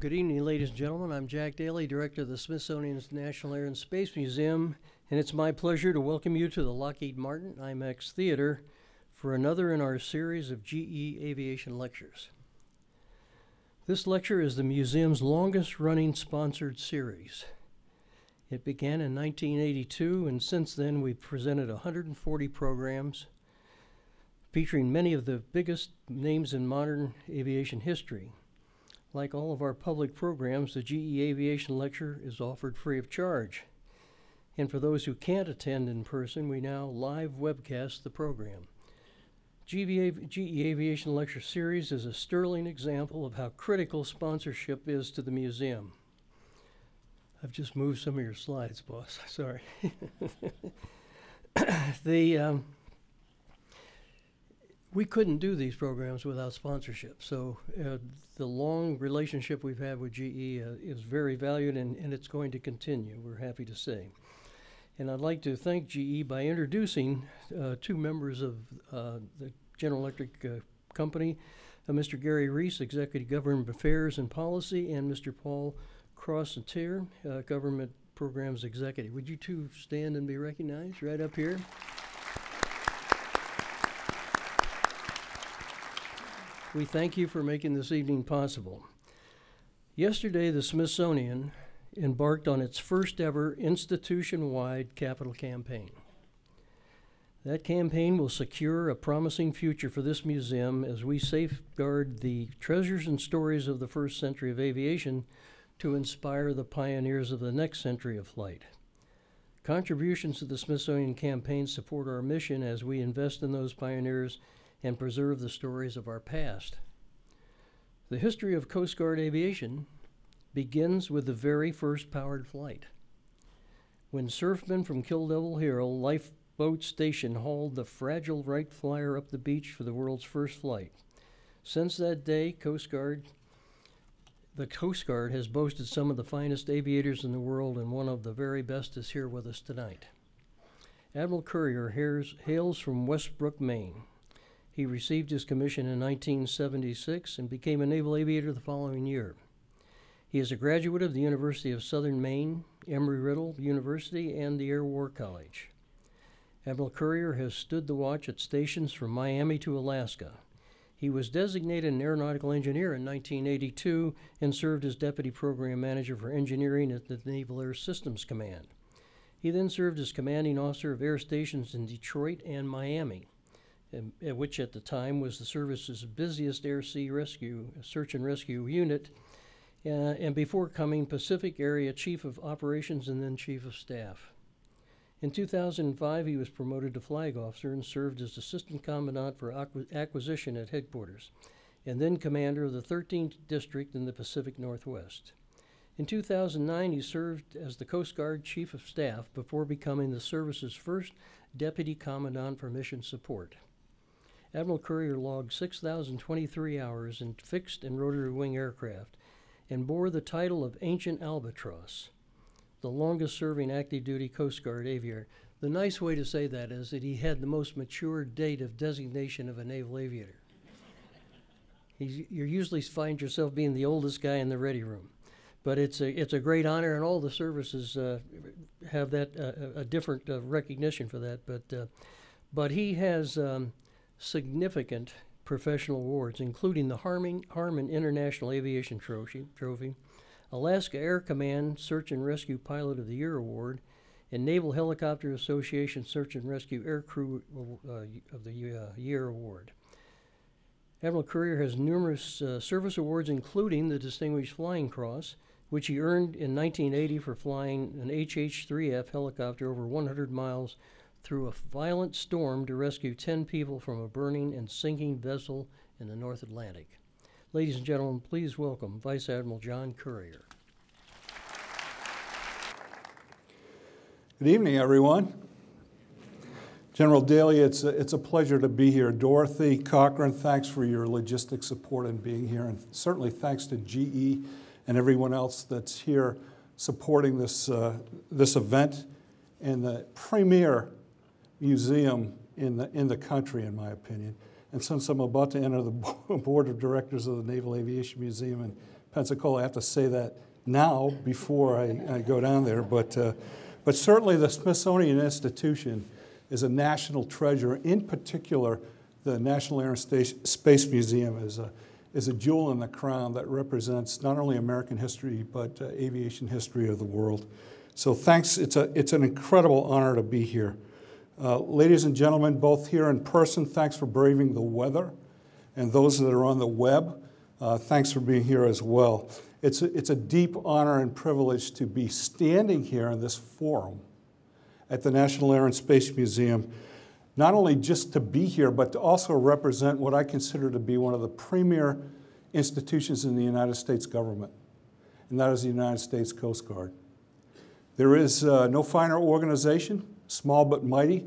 Good evening, ladies and gentlemen. I'm Jack Daly, Director of the Smithsonian's National Air and Space Museum, and it's my pleasure to welcome you to the Lockheed Martin IMAX Theater for another in our series of GE Aviation Lectures. This lecture is the museum's longest-running sponsored series. It began in 1982, and since then we've presented 140 programs featuring many of the biggest names in modern aviation history. Like all of our public programs, the GE Aviation Lecture is offered free of charge. And for those who can't attend in person, we now live webcast the program. GE Aviation Lecture Series is a sterling example of how critical sponsorship is to the museum. I've just moved some of your slides, boss. Sorry. We couldn't do these programs without sponsorship. So the long relationship we've had with GE is very valued, and it's going to continue, we're happy to say. And I'd like to thank GE by introducing two members of the General Electric Company, Mr. Gary Reese, Executive Government Affairs and Policy, and Mr. Paul Crossetier, Government Programs Executive. Would you two stand and be recognized right up here? We thank you for making this evening possible. Yesterday, the Smithsonian embarked on its first ever institution-wide capital campaign. That campaign will secure a promising future for this museum as we safeguard the treasures and stories of the first century of aviation to inspire the pioneers of the next century of flight. Contributions to the Smithsonian Campaign support our mission as we invest in those pioneers and preserve the stories of our past. The history of Coast Guard aviation begins with the very first powered flight. When surfmen from Kill Devil Hill Lifeboat Station hauled the fragile Wright Flyer up the beach for the world's first flight. Since that day, the Coast Guard has boasted some of the finest aviators in the world, and one of the very best is here with us tonight. Admiral Currier hails from Westbrook, Maine. He received his commission in 1976 and became a naval aviator the following year. He is a graduate of the University of Southern Maine, Embry-Riddle University, and the Air War College. Admiral Currier has stood the watch at stations from Miami to Alaska. He was designated an aeronautical engineer in 1982 and served as Deputy Program Manager for Engineering at the Naval Air Systems Command. He then served as Commanding Officer of Air Stations in Detroit and Miami, which at the time was the service's busiest air-sea search and rescue unit, and before coming Pacific Area Chief of Operations and then Chief of Staff. In 2005, he was promoted to Flag Officer and served as Assistant Commandant for Acquisition at Headquarters, and then Commander of the 13th District in the Pacific Northwest. In 2009, he served as the Coast Guard Chief of Staff before becoming the service's first Deputy Commandant for Mission Support. Admiral Currier logged 6,023 hours in fixed and rotary wing aircraft and bore the title of Ancient Albatross, the longest-serving active-duty Coast Guard aviator. The nice way to say that is that he had the most mature date of designation of a naval aviator. You usually find yourself being the oldest guy in the ready room. But it's a great honor, and all the services have that a different recognition for that. But he has significant professional awards, including the Harmon International Aviation Trophy, Alaska Air Command Search and Rescue Pilot of the Year Award, and Naval Helicopter Association Search and Rescue Air Crew of the Year Award. Admiral Currier has numerous service awards, including the Distinguished Flying Cross, which he earned in 1980 for flying an HH-3F helicopter over 100 miles through a violent storm to rescue 10 people from a burning and sinking vessel in the North Atlantic. Ladies and gentlemen, please welcome Vice Admiral John Currier. Good evening, everyone. General Daly, it's a pleasure to be here. Dorothy Cochran, thanks for your logistic support in being here, and certainly thanks to GE and everyone else that's here supporting this event and the premier museum in the country, in my opinion. And since I'm about to enter the board of directors of the Naval Aviation Museum and Pensacola. I have to say that now before I go down there. But certainly the Smithsonian Institution is a national treasure. In particular, the National Air and Space Museum is a jewel in the crown that represents not only American history, but aviation history of the world. So thanks, it's an incredible honor to be here. Ladies and gentlemen, both here in person, thanks for braving the weather. And those that are on the web, thanks for being here as well. It's a deep honor and privilege to be standing here in this forum at the National Air and Space Museum, not only just to be here, but to also represent what I consider to be one of the premier institutions in the United States government, and that is the United States Coast Guard. There is no finer organization, small but mighty.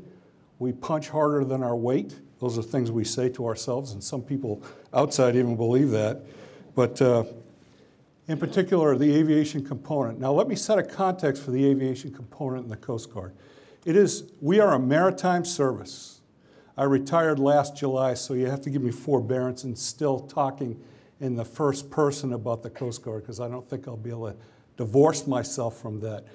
We punch harder than our weight. Those are things we say to ourselves, and some people outside even believe that. But in particular, the aviation component. Now, let me set a context for the aviation component in the Coast Guard. We are a maritime service. I retired last July, so you have to give me forbearance and still talking in the first person about the Coast Guard, because I don't think I'll be able to divorce myself from that.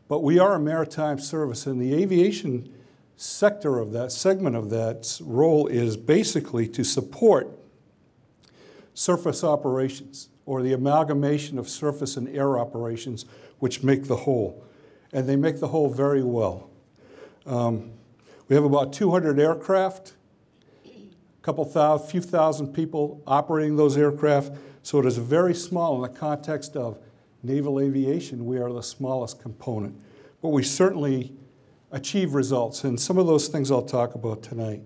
But we are a maritime service, and the aviation sector of that, segment of that role is basically to support surface operations, or the amalgamation of surface and air operations, which make the whole. And they make the whole very well. We have about 200 aircraft, few thousand people operating those aircraft, so it is very small in the context of naval aviation. We are the smallest component, but we certainly achieve results, and some of those things I'll talk about tonight.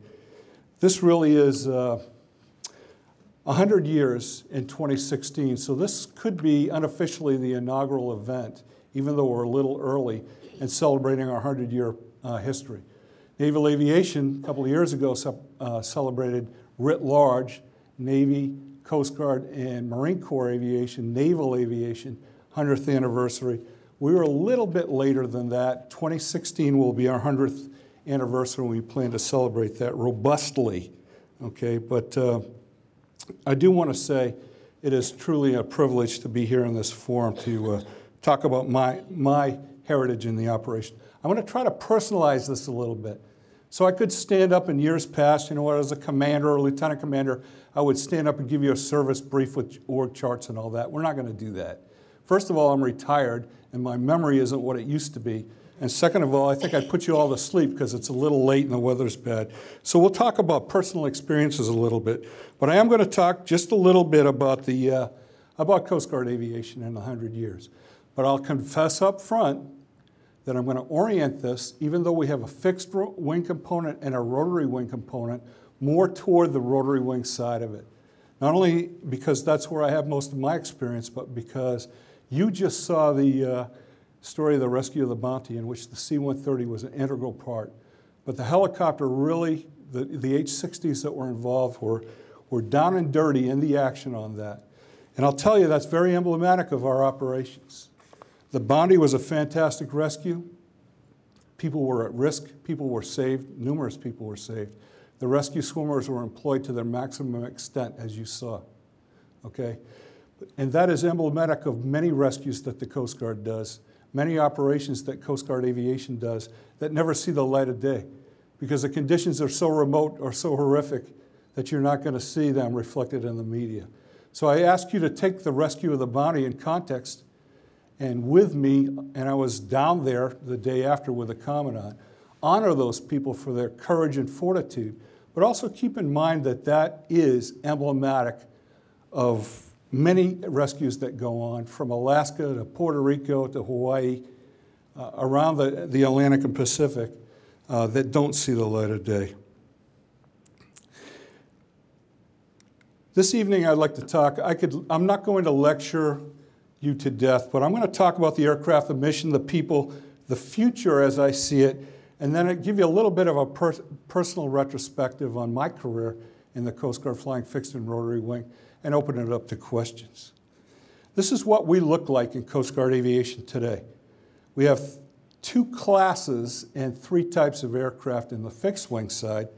This really is 100 years in 2016, so this could be unofficially the inaugural event, even though we're a little early in celebrating our 100-year history. Naval aviation, a couple of years ago, celebrated writ large Navy, Coast Guard, and Marine Corps aviation, naval aviation, 100th anniversary. We were a little bit later than that. 2016 will be our 100th anniversary, and we plan to celebrate that robustly, okay? But I do want to say it is truly a privilege to be here in this forum to talk about my heritage in the operation. I'm going to try to personalize this a little bit. So I could stand up in years past, as a commander or lieutenant commander, I would stand up and give you a service brief with org charts and all that. We're not going to do that. First of all, I'm retired, and my memory isn't what it used to be. And second of all, I think I'd put you all to sleep because it's a little late and the weather's bad. So we'll talk about personal experiences a little bit. But I am going to talk just a little bit about about Coast Guard aviation in 100 years. But I'll confess up front that I'm going to orient this, even though we have a fixed wing component and a rotary wing component, more toward the rotary wing side of it. Not only because that's where I have most of my experience, but because you just saw the story of the rescue of the Bounty, in which the C-130 was an integral part. But the helicopter really, the H-60s that were involved were down and dirty in the action on that. And I'll tell you, that's very emblematic of our operations. The Bounty was a fantastic rescue. People were at risk. People were saved. Numerous people were saved. The rescue swimmers were employed to their maximum extent, as you saw. Okay? And that is emblematic of many rescues that the Coast Guard does, many operations that Coast Guard Aviation does that never see the light of day because the conditions are so remote or so horrific that you're not going to see them reflected in the media. So I ask you to take the rescue of the Bounty in context, and with me, and I was down there the day after with the Commandant, honor those people for their courage and fortitude, but also keep in mind that that is emblematic of many rescues that go on from Alaska to Puerto Rico to Hawaii, around the Atlantic and Pacific, that don't see the light of day. This evening I'd like to talk, I'm not going to lecture you to death, but I'm going to talk about the aircraft, the mission, the people, the future as I see it, and then I'll give you a little bit of a personal retrospective on my career in the Coast Guard flying fixed and rotary wing, and open it up to questions. This is what we look like in Coast Guard aviation today. We have 2 classes and 3 types of aircraft in the fixed wing side.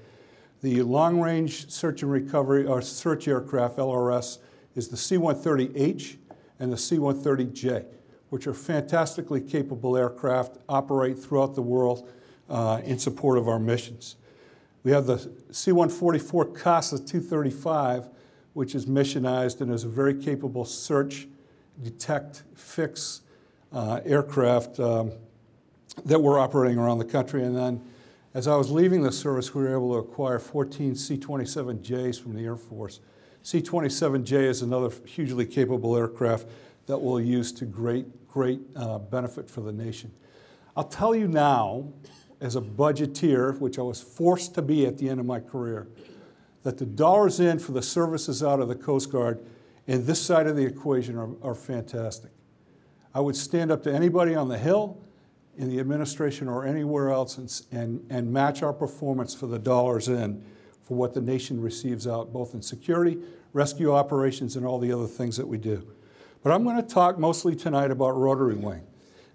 The long-range search and recovery, or search aircraft, LRS, is the C-130H, and the C-130J, which are fantastically capable aircraft, operate throughout the world in support of our missions. We have the C-144 Casa 235, which is missionized and is a very capable search, detect, fix aircraft that we're operating around the country. And then as I was leaving the service, we were able to acquire 14 C-27Js from the Air Force. C-27J is another hugely capable aircraft that we'll use to great benefit for the nation. I'll tell you now, as a budgeteer, which I was forced to be at the end of my career, that the dollars in for the services out of the Coast Guard in this side of the equation are fantastic. I would stand up to anybody on the Hill, in the administration, or anywhere else and match our performance for the dollars in for what the nation receives out, both in security, rescue operations, and all the other things that we do. But I'm going to talk mostly tonight about rotary wing.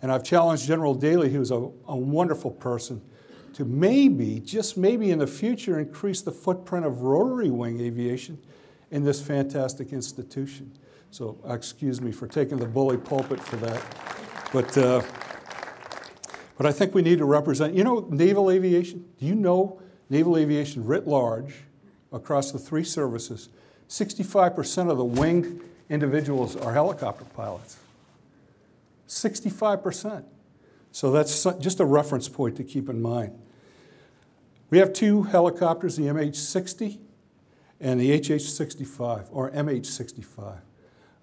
And I've challenged General Daly, who's a wonderful person, to maybe, just maybe in the future, increase the footprint of rotary wing aviation in this fantastic institution. So excuse me for taking the bully pulpit for that. But I think we need to represent, you know, naval aviation? Do you know naval aviation writ large across the three services? 65% of the winged individuals are helicopter pilots. 65%. So that's just a reference point to keep in mind. We have two helicopters, the MH-60 and the HH-65, or MH-65.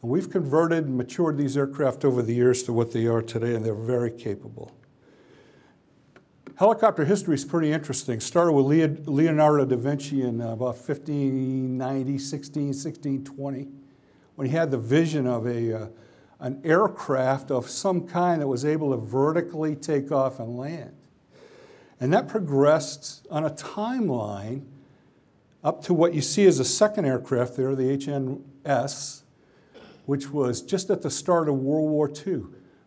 And we've converted and matured these aircraft over the years to what they are today, and they're very capable. Helicopter history is pretty interesting. Started with Leonardo da Vinci in about 1590, 1620, when he had the vision of an aircraft of some kind that was able to vertically take off and land. And that progressed on a timeline up to what you see as a second aircraft there, the HNS, which was just at the start of World War II.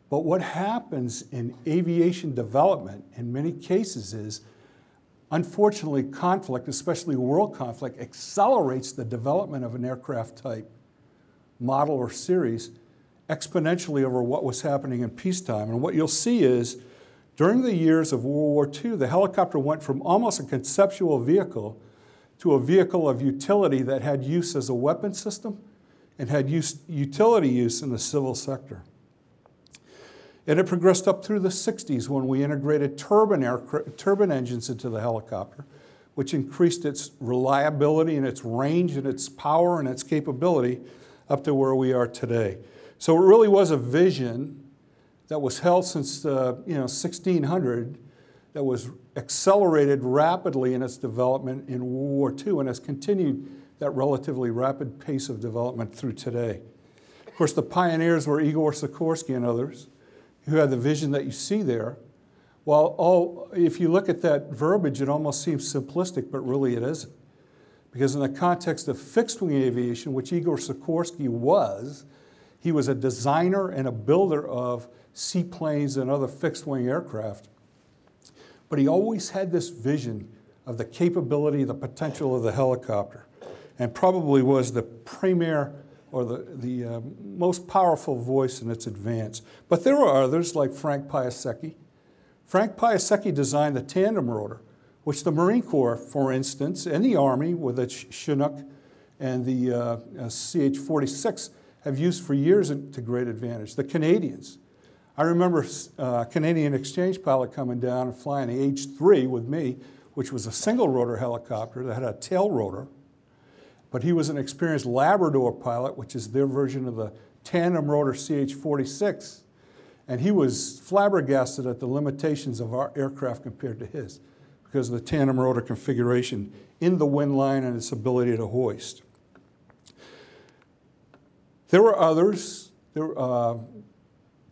But what happens in aviation development in many cases is, unfortunately, conflict, especially world conflict, accelerates the development of an aircraft type, model, or series exponentially over what was happening in peacetime. And what you'll see is, during the years of World War II, the helicopter went from almost a conceptual vehicle to a vehicle of utility that had use as a weapon system and had utility use in the civil sector. And it progressed up through the 60s when we integrated turbine engines into the helicopter, which increased its reliability and its range and its power and its capability up to where we are today. So it really was a vision that was held since 1600 that was accelerated rapidly in its development in World War II and has continued that relatively rapid pace of development through today. Of course, the pioneers were Igor Sikorsky and others, who had the vision that you see there. While if you look at that verbiage, it almost seems simplistic, but really it isn't. Because in the context of fixed-wing aviation, which Igor Sikorsky was, he was a designer and a builder of seaplanes and other fixed-wing aircraft. But he always had this vision of the capability, the potential of the helicopter, and probably was the premier or the most powerful voice in its advance. But there were others like Frank Piasecki. Frank Piasecki designed the tandem rotor, which the Marine Corps, for instance, and the Army with its Chinook and the CH-46 have used for years to great advantage. The Canadians. I remember a Canadian exchange pilot coming down and flying the H-3 with me, which was a single rotor helicopter that had a tail rotor. But he was an experienced Labrador pilot, which is their version of the tandem rotor CH-46. And he was flabbergasted at the limitations of our aircraft compared to his because of the tandem rotor configuration in the wind line and its ability to hoist. There were others.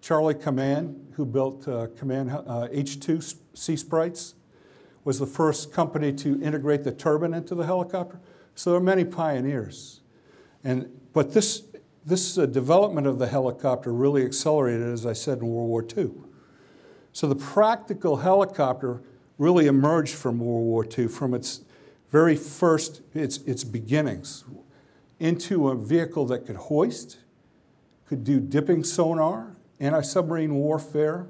Charlie Command, who built Command H-2 Sea Sprites, was the first company to integrate the turbine into the helicopter. So there are many pioneers. But this development of the helicopter really accelerated, as I said, in World War II. So the practical helicopter really emerged from World War II, from its very first, its beginnings, into a vehicle that could hoist, could do dipping sonar, anti-submarine warfare,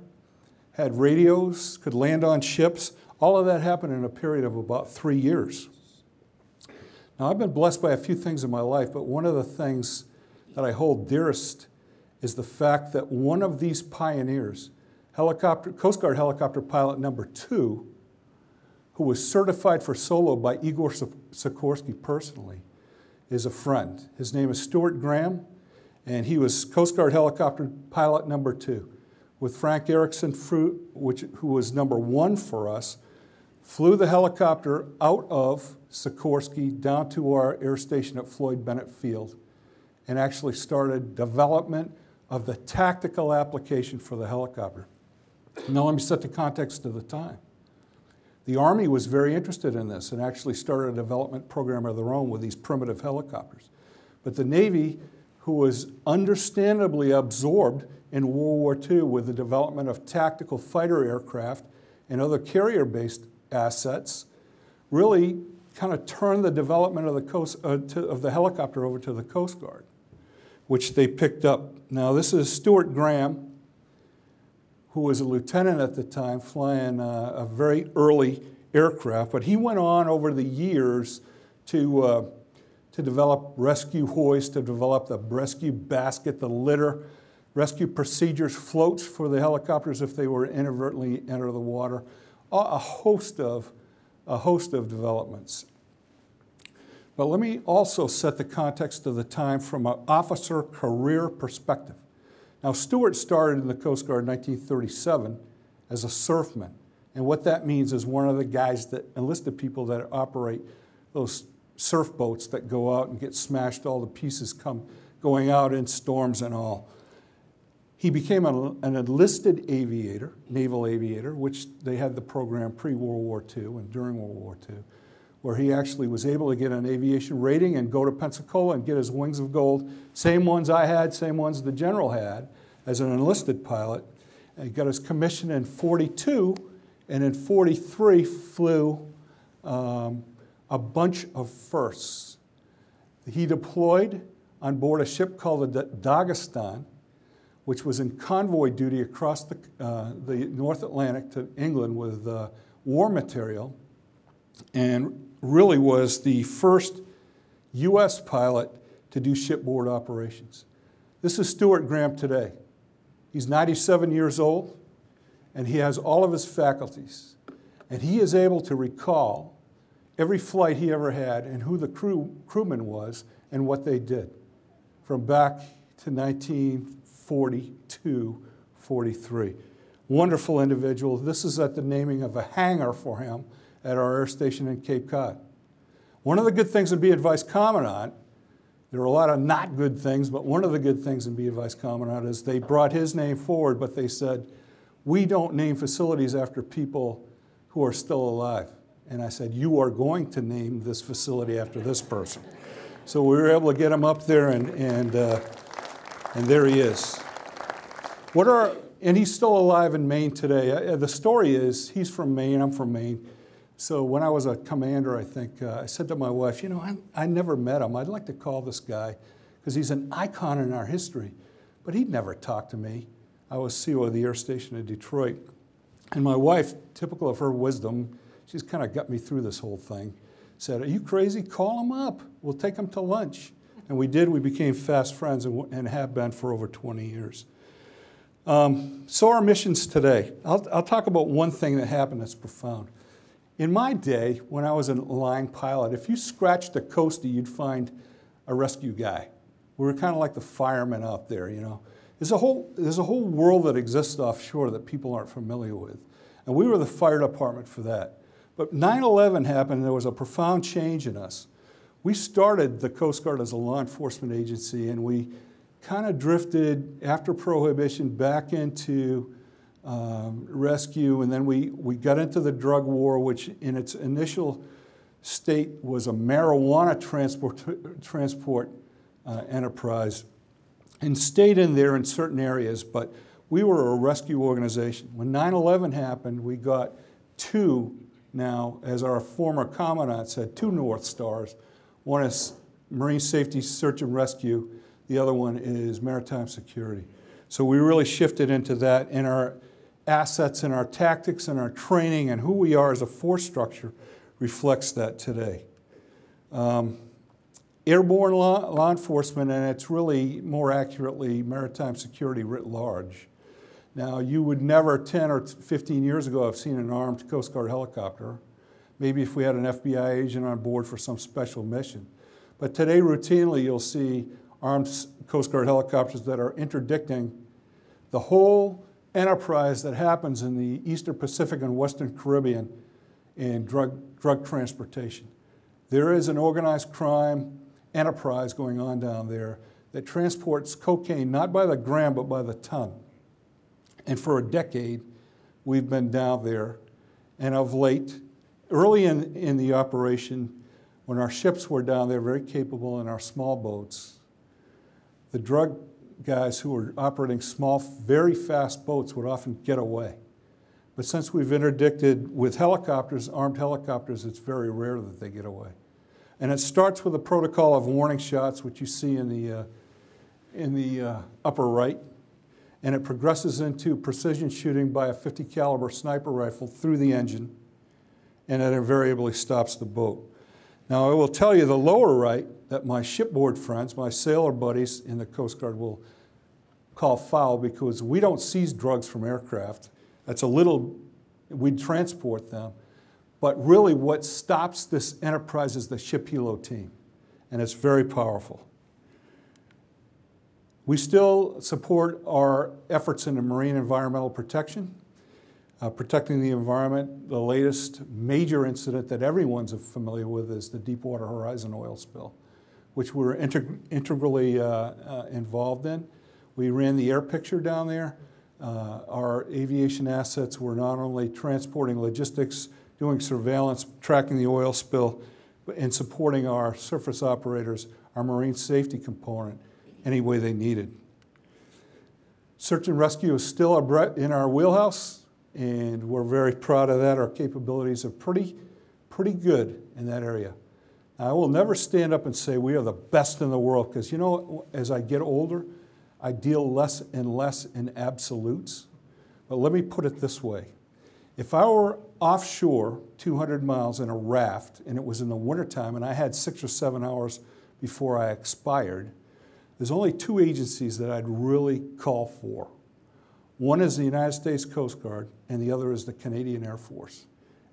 had radios, could land on ships. All of that happened in a period of about 3 years. Now, I've been blessed by a few things in my life, but one of the things that I hold dearest is the fact that one of these pioneers, Coast Guard helicopter pilot number 2, who was certified for solo by Igor Sikorsky personally, is a friend. His name is Stuart Graham, and he was Coast Guard helicopter pilot number 2. With Frank Erickson, who was number 1 for us, flew the helicopter out of Sikorsky down to our air station at Floyd Bennett Field and actually started development of the tactical application for the helicopter. Now let me set the context of the time. The Army was very interested in this and actually started a development program of their own with these primitive helicopters. But the Navy, who was understandably absorbed in World War II with the development of tactical fighter aircraft and other carrier-based assets, really kind of turned the development of the helicopter over to the Coast Guard, which they picked up. Now, this is Stuart Graham, who was a lieutenant at the time, flying a very early aircraft, but he went on over the years to develop rescue hoists, to develop the rescue basket, the litter, rescue procedures, floats for the helicopters if they were inadvertently enter the water, a host of developments. But let me also set the context of the time from an officer career perspective. Now, Stuart started in the Coast Guard in 1937 as a surfman. And what that means is one of the guys that enlisted people that operate those surf boats that go out and get smashed, all the pieces going out in storms and all. He became an enlisted aviator, naval aviator, which they had the program pre-World War II and during World War II, where he actually was able to get an aviation rating and go to Pensacola and get his wings of gold, same ones I had, same ones the general had as an enlisted pilot. And he got his commission in 42, and in 43 flew a bunch of firsts. He deployed on board a ship called the Dagestan, which was in convoy duty across the North Atlantic to England with war material, and really was the first U.S. pilot to do shipboard operations. This is Stuart Graham today. He's 97 years old, and he has all of his faculties. And he is able to recall every flight he ever had and who the crewman was and what they did from back to 1942, 43. Wonderful individual. This is at the naming of a hangar for him at our air station in Cape Cod. One of the good things in being Vice Commandant, there are a lot of not good things, but one of the good things in being Vice Commandant is they brought his name forward, but they said, we don't name facilities after people who are still alive. And I said, you are going to name this facility after this person. So we were able to get him up there, and there he is. And he's still alive in Maine today. The story is, he's from Maine, I'm from Maine. So when I was a commander, I think, I said to my wife, you know, I never met him. I'd like to call this guy, because he's an icon in our history. But he'd never talk to me. I was CO of the air station in Detroit. And my wife, typical of her wisdom, she's kind of got me through this whole thing, said, are you crazy? Call him up. We'll take him to lunch. And we did. We became fast friends and have been for over 20 years. So our missions today. I'll talk about one thing that happened that's profound. In my day, when I was a line pilot, if you scratched a coastie, you'd find a rescue guy. We were kind of like the firemen out there, you know. There's a whole world that exists offshore that people aren't familiar with. And we were the fire department for that. But 9/11 happened, and there was a profound change in us. We started the Coast Guard as a law enforcement agency, and we kind of drifted after Prohibition back into rescue, and then we got into the drug war, which in its initial state was a marijuana transport enterprise, and stayed in there in certain areas, but we were a rescue organization. When 9/11 happened, we got two now, as our former commandant said, two North Stars. One is Marine Safety Search and Rescue. The other one is maritime security. So we really shifted into that, and our assets and our tactics and our training and who we are as a force structure reflects that today. Airborne law enforcement, and it's really more accurately maritime security writ large. Now, you would never 10 or 15 years ago have seen an armed Coast Guard helicopter. Maybe if we had an FBI agent on board for some special mission. But today, routinely, you'll see armed Coast Guard helicopters that are interdicting the whole enterprise that happens in the Eastern Pacific and Western Caribbean in drug transportation. There is an organized crime enterprise going on down there that transports cocaine not by the gram but by the ton. And for a decade, we've been down there. And of late, early in the operation, when our ships were down there, very capable in our small boats, the drug guys who were operating small, very fast boats would often get away. But since we've interdicted with helicopters, armed helicopters, it's very rare that they get away. And it starts with a protocol of warning shots, which you see in the upper right. And it progresses into precision shooting by a .50 caliber sniper rifle through the engine, and it invariably stops the boat. Now, I will tell you the lower right that my shipboard friends, my sailor buddies in the Coast Guard will call foul because we don't seize drugs from aircraft. That's a little, we transport them. But really what stops this enterprise is the ship helo team, and it's very powerful. We still support our efforts in the marine environmental protection, protecting the environment. The latest major incident that everyone's familiar with is the Deepwater Horizon oil spill, which we're integrally involved in. We ran the air picture down there. Our aviation assets were not only transporting logistics, doing surveillance, tracking the oil spill, and supporting our surface operators, our marine safety component, any way they needed. Search and rescue is still in our wheelhouse, and we're very proud of that. Our capabilities are pretty good in that area. Now, I will never stand up and say we are the best in the world, because you know, as I get older, I deal less and less in absolutes. But let me put it this way. If I were offshore 200 miles in a raft, and it was in the wintertime, and I had 6 or 7 hours before I expired, there's only 2 agencies that I'd really call for. One is the United States Coast Guard, and the other is the Canadian Air Force.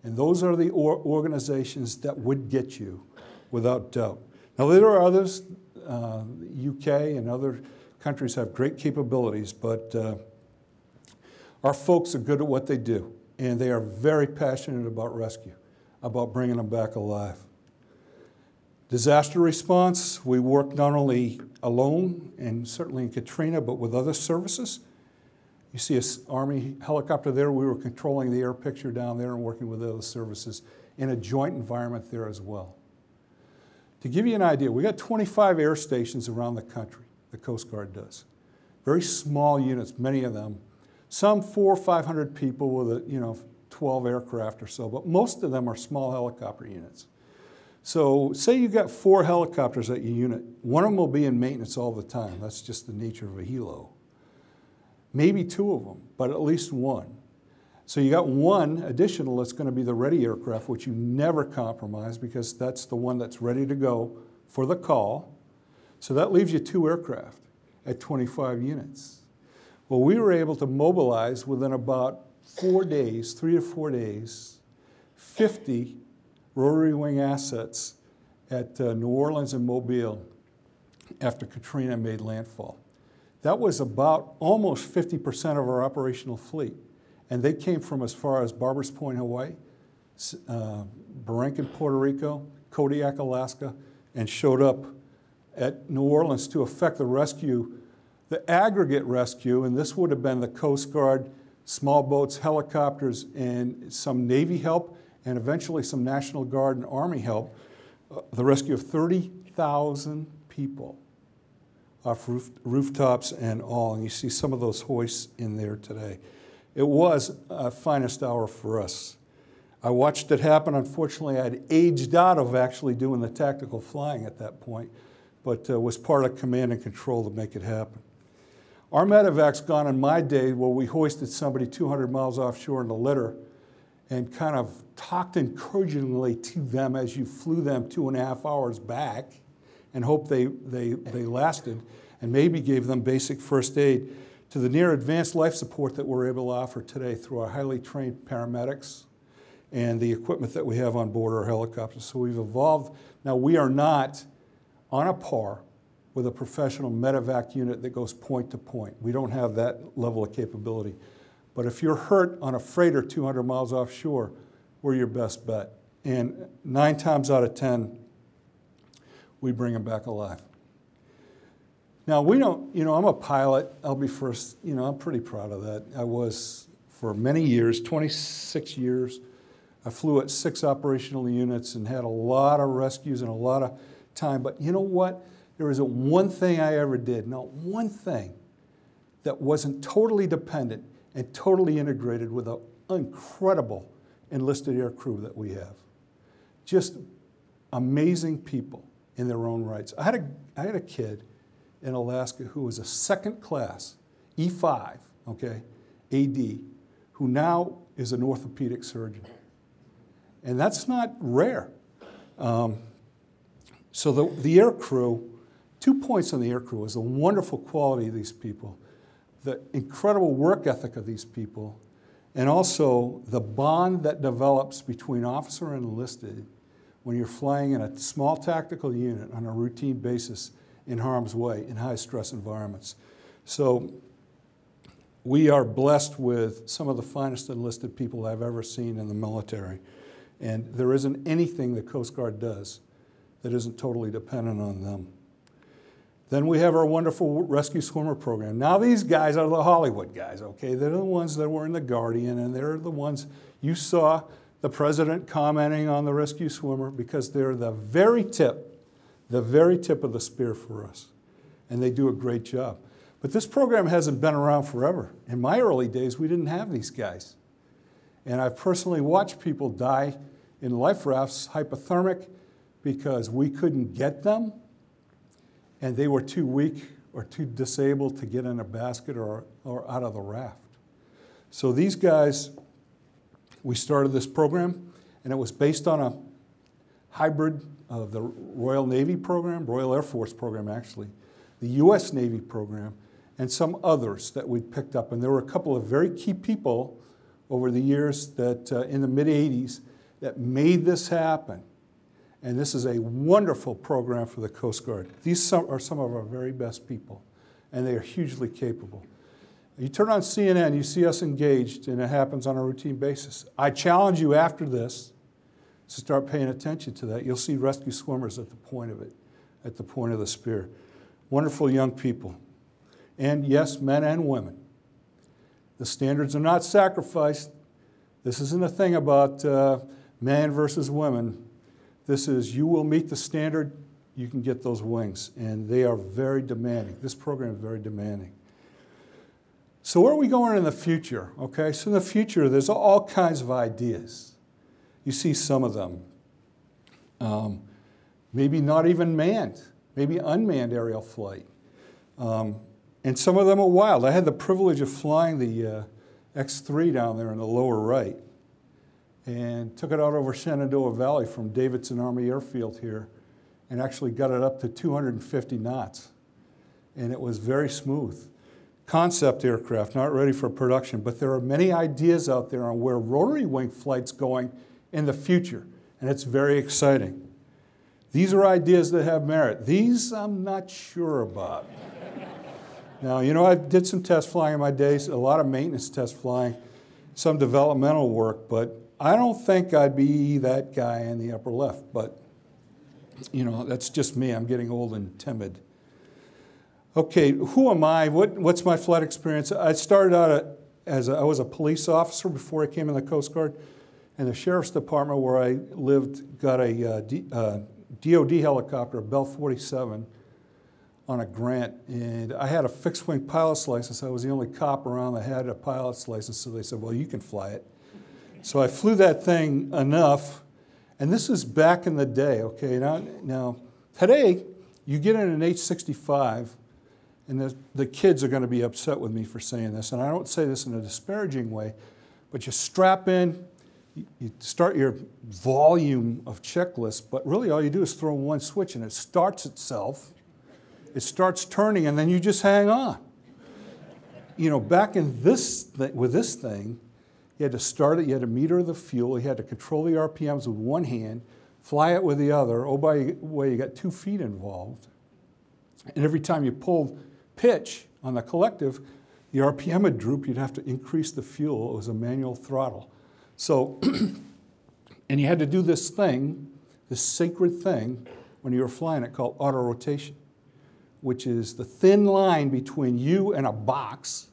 And those are the organizations that would get you, without doubt. Now, there are others. The UK and other countries have great capabilities, but our folks are good at what they do, and they are very passionate about rescue, about bringing them back alive. Disaster response, we work not only alone, and certainly in Katrina, but with other services. You see an Army helicopter there. We were controlling the air picture down there and working with other services in a joint environment there as well. To give you an idea, we got 25 air stations around the country, the Coast Guard does. Very small units, many of them. Some 400 or 500 people with 12 aircraft or so, but most of them are small helicopter units. So say you got 4 helicopters at your unit. One of them will be in maintenance all the time. That's just the nature of a helo. Maybe 2 of them, but at least 1. So you got 1 additional that's going to be the ready aircraft, which you never compromise because that's the one that's ready to go for the call. So that leaves you 2 aircraft at 25 units. Well, we were able to mobilize within about 4 days, 3 to 4 days, 50 rotary wing assets at New Orleans and Mobile after Katrina made landfall. That was about almost 50% of our operational fleet. And they came from as far as Barbers Point, Hawaii, Barranquilla, Puerto Rico, Kodiak, Alaska, and showed up at New Orleans to effect the rescue, the aggregate rescue, and this would have been the Coast Guard, small boats, helicopters, and some Navy help, and eventually some National Guard and Army help, the rescue of 30,000 people off rooftops and all. And you see some of those hoists in there today. It was a finest hour for us. I watched it happen. Unfortunately, I'd aged out of actually doing the tactical flying at that point. but was part of command and control to make it happen. Our medevac's gone in my day where we hoisted somebody 200 miles offshore in the litter and kind of talked encouragingly to them as you flew them 2.5 hours back and hoped they lasted, and maybe gave them basic first aid, to the near advanced life support that we're able to offer today through our highly trained paramedics and the equipment that we have on board our helicopters. So we've evolved. Now, we are not on a par with a professional medevac unit that goes point to point. We don't have that level of capability. But if you're hurt on a freighter 200 miles offshore, we're your best bet. And 9 times out of 10, we bring them back alive. Now, we don't, I'm a pilot. I'll be first, I'm pretty proud of that. I was for many years, 26 years. I flew at 6 operational units and had a lot of rescues and a lot of time. But you know what? There isn't one thing I ever did, not one thing, that wasn't totally dependent and totally integrated with the incredible enlisted air crew that we have. Just amazing people in their own rights. I had a kid in Alaska who was a second class E5, okay, AD, who now is an orthopedic surgeon. And that's not rare. So the air crew, 2 points on the air crew is the wonderful quality of these people, the incredible work ethic of these people, and also the bond that develops between officer and enlisted when you're flying in a small tactical unit on a routine basis in harm's way, in high-stress environments. So we are blessed with some of the finest enlisted people I've ever seen in the military. And there isn't anything the Coast Guard does that isn't totally dependent on them. Then we have our wonderful rescue swimmer program. Now these guys are the Hollywood guys, okay? They're the ones that were in The Guardian, and they're the ones you saw the president commenting on the rescue swimmer, because they're the very tip of the spear for us. And they do a great job. But this program hasn't been around forever. In my early days, we didn't have these guys. And I've personally watched people die in life rafts, hypothermic, because we couldn't get them, and they were too weak or too disabled to get in a basket or out of the raft. So these guys, we started this program, and it was based on a hybrid of the Royal Navy program, Royal Air Force program actually, the US Navy program, and some others that we picked up. And there were a couple of very key people over the years that in the mid-'80s that made this happen. And this is a wonderful program for the Coast Guard. These are some of our very best people, and they are hugely capable. You turn on CNN, you see us engaged, and it happens on a routine basis. I challenge you after this to start paying attention to that. You'll see rescue swimmers at the point of it, at the point of the spear. Wonderful young people. And yes, men and women. The standards are not sacrificed. This isn't a thing about man versus women. This is, you will meet the standard, you can get those wings. And they are very demanding. This program is very demanding. So where are we going in the future? Okay, so in the future, there's all kinds of ideas. You see some of them. Maybe not even manned, maybe unmanned aerial flight. And some of them are wild. I had the privilege of flying the X-3 down there in the lower right, and took it out over Shenandoah Valley from Davidson Army Airfield here, and actually got it up to 250 knots. And it was very smooth. Concept aircraft, not ready for production, but there are many ideas out there on where rotary wing flight's going in the future, and it's very exciting. These are ideas that have merit. These I'm not sure about. Now, I did some test flying in my days, a lot of maintenance test flying, some developmental work, but I don't think I'd be that guy in the upper left. But, that's just me. I'm getting old and timid. Okay, who am I? What's my flight experience? I started out I was a police officer before I came in the Coast Guard, and the Sheriff's Department where I lived got a DOD helicopter, a Bell 47, on a grant, and I had a fixed-wing pilot's license. I was the only cop around that had a pilot's license, so they said, well, you can fly it. So I flew that thing enough, and this is back in the day, okay? Now today, You get in an H-65, and the kids are going to be upset with me for saying this, and I don't say this in a disparaging way, but you strap in, you start your volume of checklists, but really all you do is throw one switch and it starts itself. It starts turning, and then you just hang on. You know, back in with this thing, you had to start it, you had to meter the fuel, you had to control the RPMs with one hand, fly it with the other. Oh, by the way, you got 2 feet involved. And every time you pulled pitch on the collective, the RPM would droop, you'd have to increase the fuel. It was a manual throttle. So, and you had to do this thing, this sacred thing, when you were flying it called auto rotation, which is the thin line between you and a box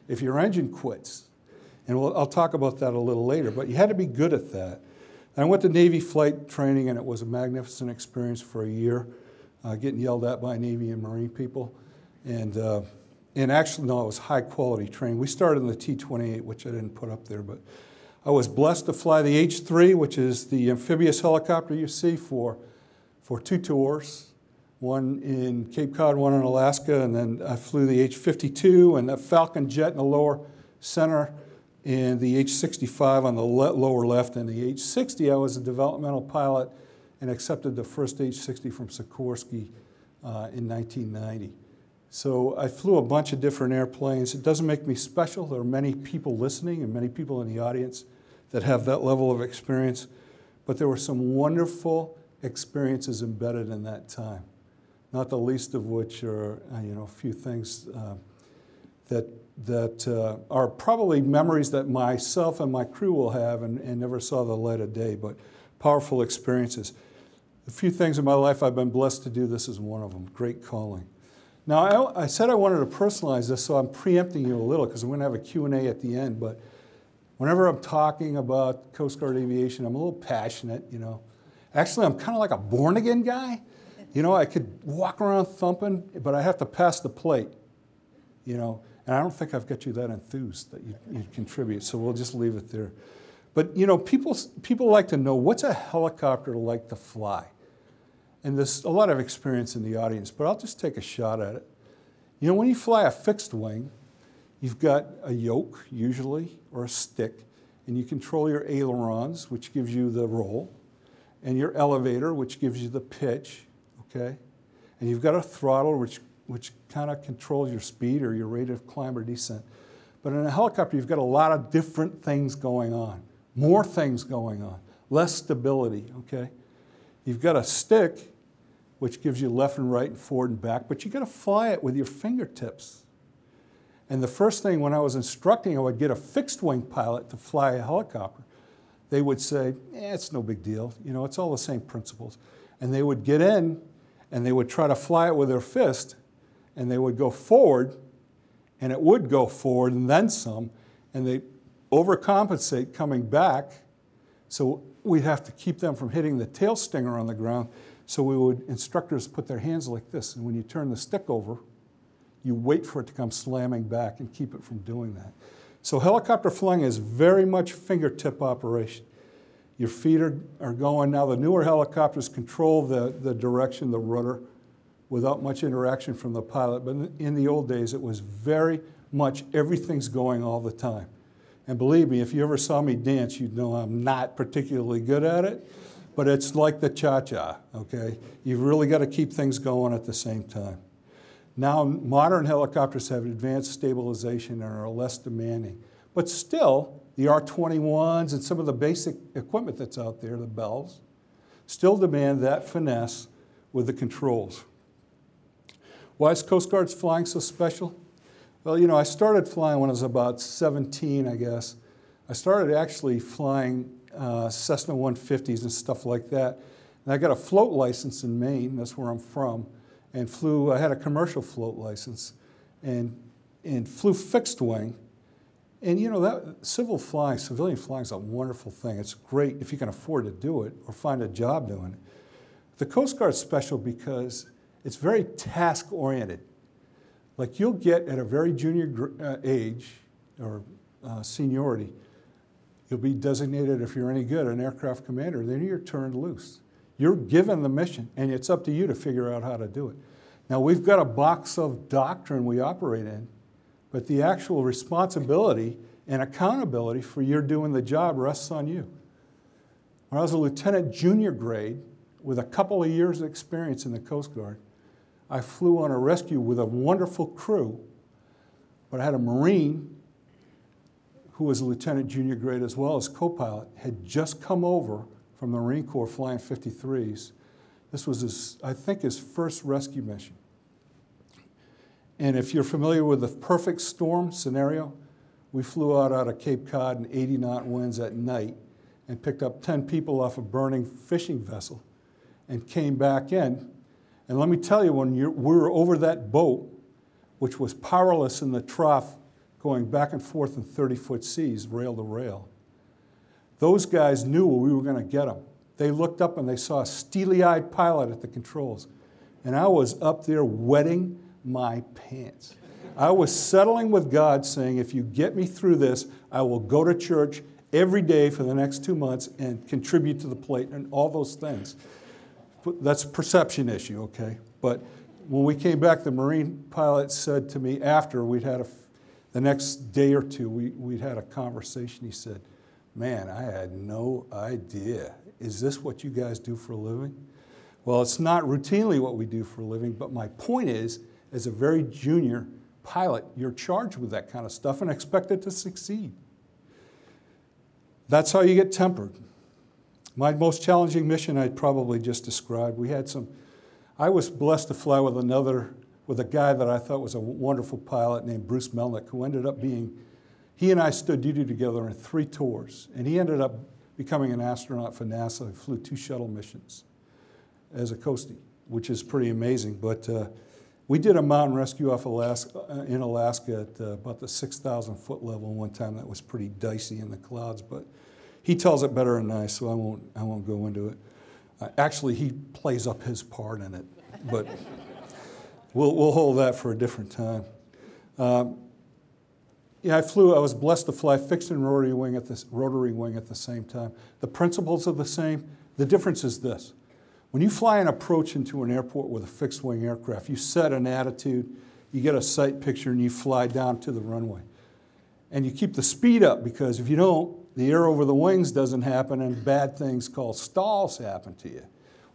if your engine quits. And I'll talk about that a little later, but you had to be good at that. And I went to Navy flight training, and it was a magnificent experience for a year, getting yelled at by Navy and Marine people. And actually, no, it was high quality training. We started in the T-28, which I didn't put up there, but I was blessed to fly the H-3, which is the amphibious helicopter you see, for 2 tours, one in Cape Cod, one in Alaska, and then I flew the H-52 and the Falcon jet in the lower center, and the H-65 on the lower left, and the H-60. I was a developmental pilot and accepted the first H-60 from Sikorsky in 1990. So I flew a bunch of different airplanes. It doesn't make me special. There are many people listening and many people in the audience that have that level of experience, but there were some wonderful experiences embedded in that time, not the least of which are a few things that are probably memories that myself and my crew will have and never saw the light of day, but powerful experiences. A few things in my life I've been blessed to do. This is one of them, great calling. Now, I said I wanted to personalize this, so I'm preempting you a little because I'm going to have a Q&A at the end, but whenever I'm talking about Coast Guard aviation, I'm a little passionate, you know. Actually, I'm kind of like a born-again guy. You know, I could walk around thumping, but I have to pass the plate, you know. And I don't think I've got you that enthused that you'd contribute, so we'll just leave it there. But, you know, people like to know, what's a helicopter like to fly? And there's a lot of experience in the audience, but I'll just take a shot at it. You know, when you fly a fixed wing, you've got a yoke, usually, or a stick, and you control your ailerons, which gives you the roll, and your elevator, which gives you the pitch, okay? And you've got a throttle, which kind of controls your speed or your rate of climb or descent. But in a helicopter, you've got a lot of different things going on, more things going on, less stability, okay? You've got a stick, which gives you left and right and forward and back, but you've got to fly it with your fingertips. And the first thing when I was instructing, I would get a fixed wing pilot to fly a helicopter. They would say, it's no big deal. You know, it's all the same principles. And they would get in, and they would try to fly it with their fist, and they would go forward, and it would go forward and then some, and they overcompensate coming back. So we'd have to keep them from hitting the tail stinger on the ground. So instructors put their hands like this, and when you turn the stick over, you wait for it to come slamming back and keep it from doing that. So helicopter flying is very much fingertip operation. Your feet are going. Now the newer helicopters control the direction, the rudder, without much interaction from the pilot. But in the old days, it was very much everything's going all the time. And believe me, if you ever saw me dance, you'd know I'm not particularly good at it, but it's like the cha-cha, okay? You've really got to keep things going at the same time. Now, modern helicopters have advanced stabilization and are less demanding. But still, the R-21s and some of the basic equipment that's out there, the bells, still demand that finesse with the controls. Why is Coast Guard's flying so special? Well, you know, I started flying when I was about 17, I guess. I started actually flying Cessna 150s and stuff like that. And I got a float license in Maine, that's where I'm from, and I had a commercial float license, and flew fixed wing. And you know, that civilian flying is a wonderful thing. It's great if you can afford to do it or find a job doing it. The Coast Guard's special because it's very task-oriented. Like you'll get at a very junior age or seniority, you'll be designated, if you're any good, an aircraft commander. Then you're turned loose. You're given the mission, and it's up to you to figure out how to do it. Now, we've got a box of doctrine we operate in, but the actual responsibility and accountability for your doing the job rests on you. When I was a lieutenant junior grade with a couple of years of experience in the Coast Guard, I flew on a rescue with a wonderful crew, but I had a Marine who was a lieutenant junior grade as well as co-pilot, had just come over from the Marine Corps flying 53s. This was, I think, his first rescue mission. And if you're familiar with the perfect storm scenario, we flew out of Cape Cod in 80-knot winds at night and picked up 10 people off a burning fishing vessel and came back in. And let me tell you, when we were over that boat, which was powerless in the trough, going back and forth in 30-foot seas, rail to rail, those guys knew we were going to get them. They looked up and they saw a steely-eyed pilot at the controls. And I was up there wetting my pants. I was settling with God, saying, if you get me through this, I will go to church every day for the next 2 months and contribute to the plate and all those things. That's a perception issue, okay? But when we came back, the Marine pilot said to me after we'd had the next day or two, we'd had a conversation. He said, man, I had no idea. Is this what you guys do for a living? Well, it's not routinely what we do for a living, but my point is, as a very junior pilot, you're charged with that kind of stuff and expected to succeed. That's how you get tempered. My most challenging mission I'd probably just described. I was blessed to fly with a guy that I thought was a wonderful pilot named Bruce Melnick, who ended up he and I stood duty together in 3 tours, and he ended up becoming an astronaut for NASA. He flew 2 shuttle missions as a coastie, which is pretty amazing. But we did a mountain rescue off in Alaska at about the 6,000-foot level one time. That was pretty dicey in the clouds, but he tells it better than I, so I won't go into it. Actually, he plays up his part in it, but we'll hold that for a different time. I was blessed to fly fixed and rotary wing at the same time. The principles are the same. The difference is this. When you fly an approach into an airport with a fixed wing aircraft, you set an attitude, you get a sight picture, and you fly down to the runway. And you keep the speed up, because if you don't, the air over the wings doesn't happen, and bad things called stalls happen to you.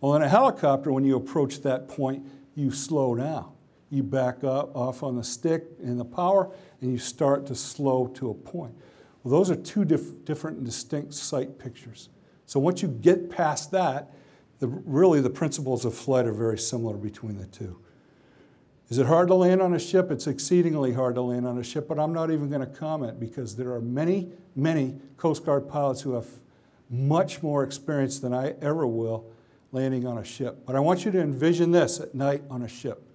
Well, in a helicopter, when you approach that point, you slow down. You back up off on the stick in the power, and you start to slow to a point. Well, those are 2 different and distinct sight pictures. So once you get past that, really the principles of flight are very similar between the 2. Is it hard to land on a ship? It's exceedingly hard to land on a ship, but I'm not even going to comment, because there are many, many Coast Guard pilots who have much more experience than I ever will landing on a ship. But I want you to envision this at night on a ship.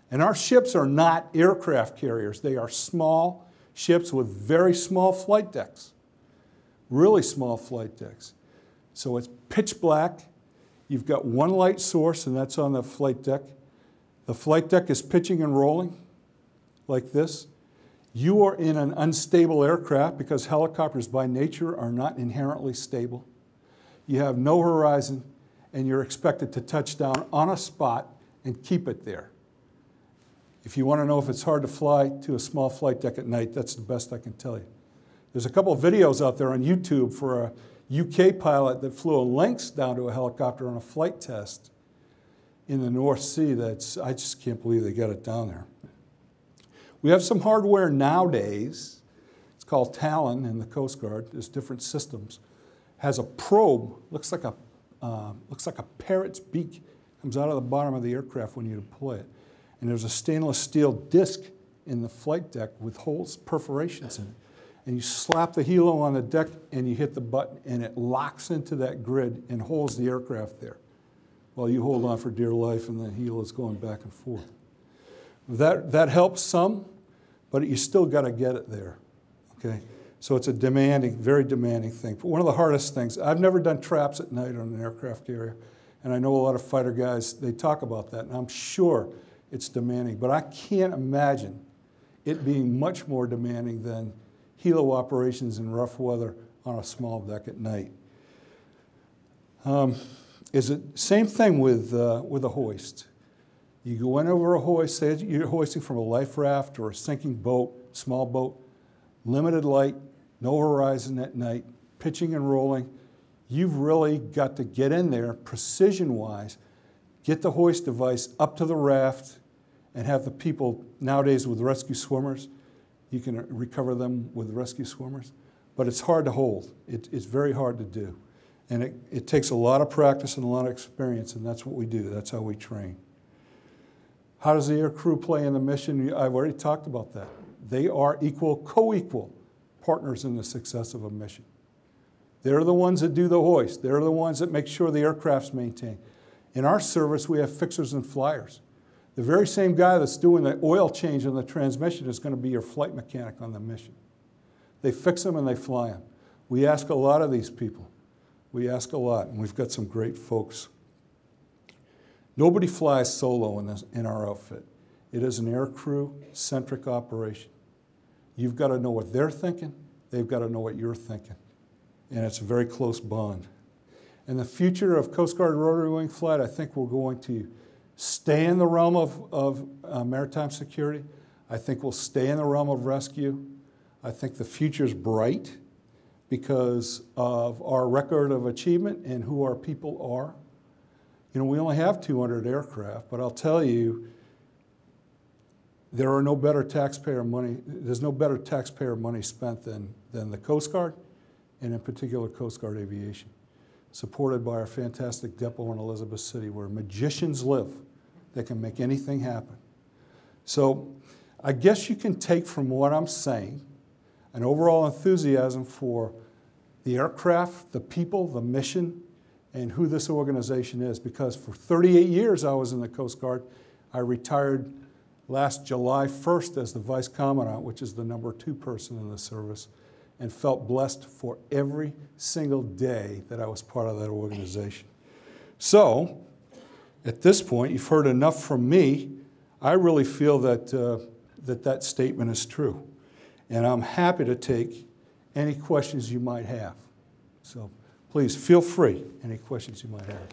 And our ships are not aircraft carriers. They are small ships with very small flight decks, really small flight decks. So it's pitch black. You've got one light source, and that's on the flight deck. The flight deck is pitching and rolling like this. You are in an unstable aircraft, because helicopters by nature are not inherently stable. You have no horizon, and you're expected to touch down on a spot and keep it there. If you want to know if it's hard to fly to a small flight deck at night, that's the best I can tell you. There's a couple of videos out there on YouTube for a UK pilot that flew a lynx down to a helicopter on a flight test in the North Sea. I just can't believe they got it down there. We have some hardware nowadays. It's called Talon in the Coast Guard. There's different systems. Has a probe, looks like a parrot's beak, comes out of the bottom of the aircraft when you deploy it. And there's a stainless steel disc in the flight deck with holes, perforations in it. And you slap the helo on the deck and you hit the button, and it locks into that grid and holds the aircraft there while you hold on for dear life and the helo is going back and forth. That helps some, but you still got to get it there, okay? So it's a demanding, very demanding thing. But one of the hardest things, I've never done traps at night on an aircraft carrier, and I know a lot of fighter guys, they talk about that, and I'm sure it's demanding, but I can't imagine it being much more demanding than helo operations in rough weather on a small deck at night. is it same thing with a hoist. You go in over a hoist, say you're hoisting from a life raft or a sinking boat, small boat, limited light, no horizon at night, pitching and rolling. You've really got to get in there precision-wise, get the hoist device up to the raft, and have the people, nowadays with rescue swimmers, you can recover them with rescue swimmers, but it's hard to hold. It's very hard to do. And it takes a lot of practice and a lot of experience, and that's what we do. That's how we train. How does the air crew play in the mission? I've already talked about that. They are equal, co-equal partners in the success of a mission. They're the ones that do the hoist. They're the ones that make sure the aircraft's maintained. In our service, we have fixers and flyers. The very same guy that's doing the oil change on the transmission is going to be your flight mechanic on the mission. They fix them and they fly them. We ask a lot of these people. We ask a lot, and we've got some great folks. Nobody flies solo in our outfit. It is an aircrew-centric operation. You've got to know what they're thinking. They've got to know what you're thinking. And it's a very close bond. In the future of Coast Guard rotary wing flight, I think we're going to stay in the realm of maritime security. I think we'll stay in the realm of rescue. I think the future's bright because of our record of achievement and who our people are. You know, we only have 200 aircraft, but I'll tell you, there's no better taxpayer money spent than the Coast Guard, and in particular Coast Guard Aviation, supported by our fantastic depot in Elizabeth City where magicians live that can make anything happen. So I guess you can take from what I'm saying an overall enthusiasm for the aircraft, the people, the mission, and who this organization is, because for 38 years I was in the Coast Guard. I retired last July 1st as the Vice Commandant, which is the #2 person in the service, and felt blessed for every single day that I was part of that organization. So, at this point, you've heard enough from me. I really feel that that statement is true. And I'm happy to take any questions you might have. So please feel free, any questions you might have.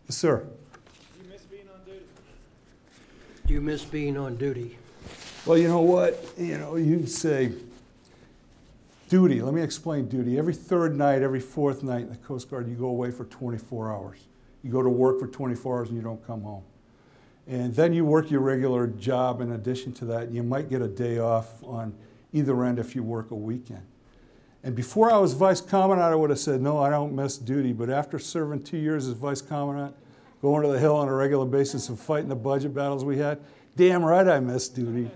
Yes, sir. Do you miss being on duty? Do you miss being on duty? Well, you know what? You know, you'd say duty. Let me explain duty. Every third night, every fourth night in the Coast Guard, you go away for 24 hours. You go to work for 24 hours and you don't come home. And then you work your regular job in addition to that. You might get a day off on either end if you work a weekend. And before I was Vice Commandant, I would have said, no, I don't miss duty. But after serving 2 years as Vice Commandant, going to the Hill on a regular basis and fighting the budget battles we had, damn right I miss duty.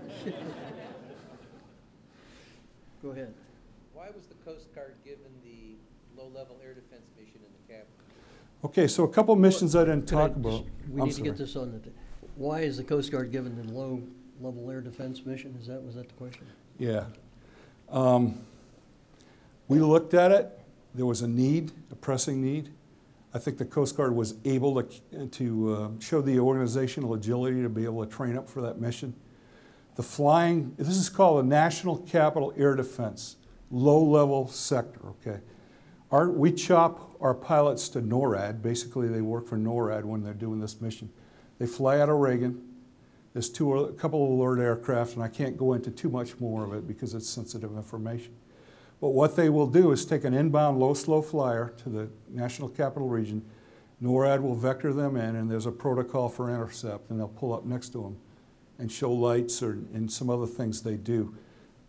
Go ahead. Why was the Coast Guard given the low-level air defense mission in the capital? Okay, so a couple missions I didn't talk about. We need to get this on the. Why is the Coast Guard given the low-level air defense mission? Was that the question? Yeah. We looked at it. There was a need, a pressing need. I think the Coast Guard was able to show the organizational agility to be able to train up for that mission. The flying, this is called a National Capital Air Defense, low-level sector, okay? We chop our pilots to NORAD. Basically, they work for NORAD when they're doing this mission. They fly out of Reagan. There's a couple of alert aircraft, and I can't go into too much more of it because it's sensitive information. But what they will do is take an inbound low-slow flyer to the National Capital Region. NORAD will vector them in, and there's a protocol for intercept, and they'll pull up next to them and show lights and some other things they do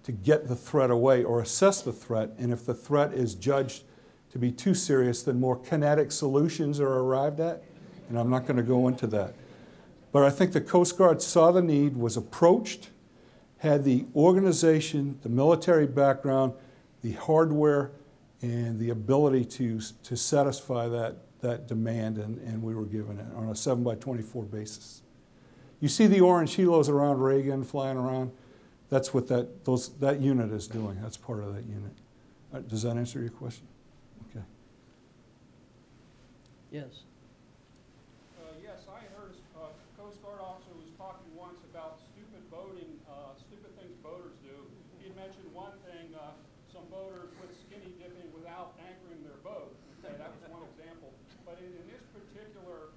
to get the threat away or assess the threat. And if the threat is judged to be too serious, then more kinetic solutions are arrived at, and I'm not going to go into that. But I think the Coast Guard saw the need, was approached, had the organization, the military background, the hardware, and the ability to satisfy that demand, and we were given it on a 7x24 basis. You see the orange helos around Reagan flying around? That's what that unit is doing. That's part of that unit. Does that answer your question? Okay. Yes. Yes, I heard a Coast Guard officer was talking once about stupid boating, stupid things boaters do. He mentioned one thing, some boaters went skinny dipping without anchoring their boat. Okay, that was one example. But in this particular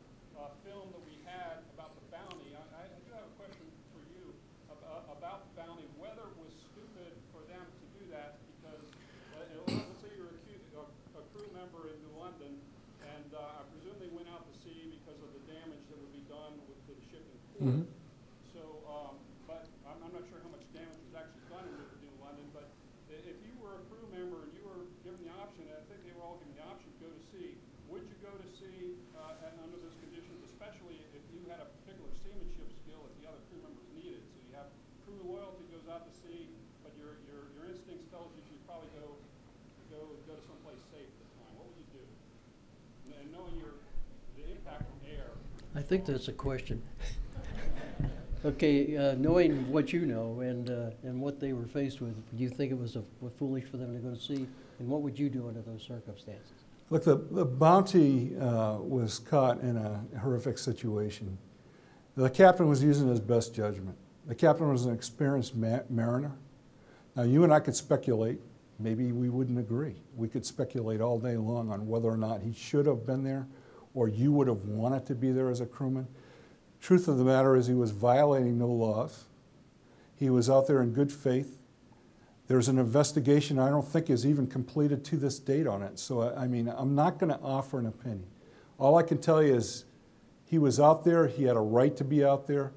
film that we had about the bounty, I do have a question for you about the bounty, whether it was stupid for them to do that because, let's say you're a crew member in New London, and I presume they went out to sea because of the damage that would be done to the ship in port. Mm-hmm. So, but I'm not sure how much damage was actually done in New London, but if you were a crew member and you were given the option, and I think they were all given the option to go to sea, would you go to sea and under those conditions, especially if you had a particular seamanship skill that the other crew members needed? So you have crew loyalty goes out to sea, but your instincts tells you should probably go to someplace safe at the time. What would you do? And knowing the impact of air. I think that's a question. Okay, knowing what you know and what they were faced with, do you think it was foolish for them to go to sea? And what would you do under those circumstances? Look, the Bounty was caught in a horrific situation. The captain was using his best judgment. The captain was an experienced mariner. Now, you and I could speculate. Maybe we wouldn't agree. We could speculate all day long on whether or not he should have been there or you would have wanted to be there as a crewman. Truth of the matter is he was violating no laws. He was out there in good faith. There's an investigation I don't think is even completed to this date on it. So, I mean, I'm not going to offer an opinion. All I can tell you is he was out there. He had a right to be out there.